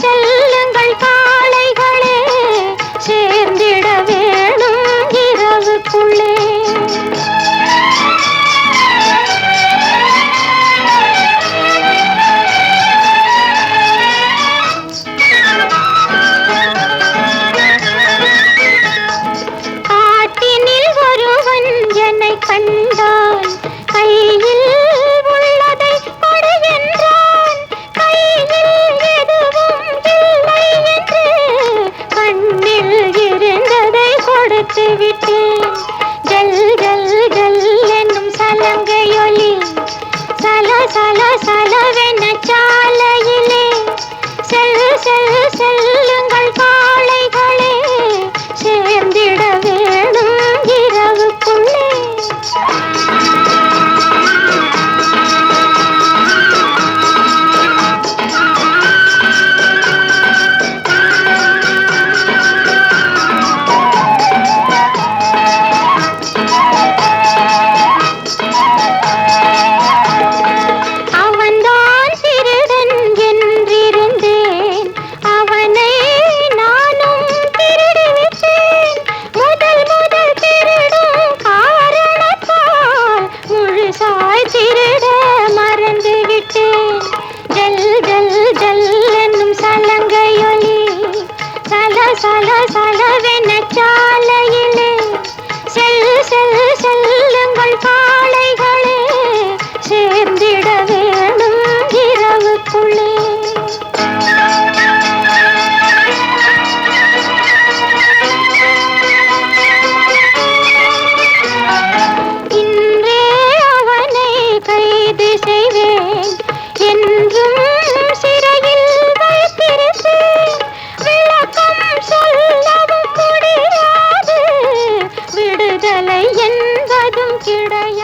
செல்லுங்கள் காளைகளே, சேர்ந்திட வேணும் இரவுக்குள்ளே. காட்டினில் ஒருவன் என்னை கண்டான், கையில் உள்ளதை கொடு என்றான். கையில் எதுவும் இல்லை என்று கண்ணில் இருந்ததை கொடுத்து விட்டேன். ஜல் ஜல் ஜல் என்னும் சலங்கையொலி சல சல சலவென சாலையிலே. செல்லுங்கள் காளைகளே, சேர்ந்திட வேணும் இரவுக்குள்ளே. அவன்தான் திருடன் என்றிருந்தேன், அவனை நானும் திருடிவிட்டேன். முதல் திருடும் காரணத்தால் முழுசாய் திருட மறந்து விட்டேன். ஜல் ஜல் ஜல் என்னும் சலங்கையொலி சல சல சலவென சாலையிலே. செல்லுங்கள் காளைகளே, சேர்ந்திட வேணும் இரவுக்குள்ளே. இன்றே அவனை கைது செய்வேன், என்றும் சிறையில் வைத்திருப்பேன். விளக்கம் சொல்லவும் முடியாது, விடுதலை என்பதும் கிடையாது.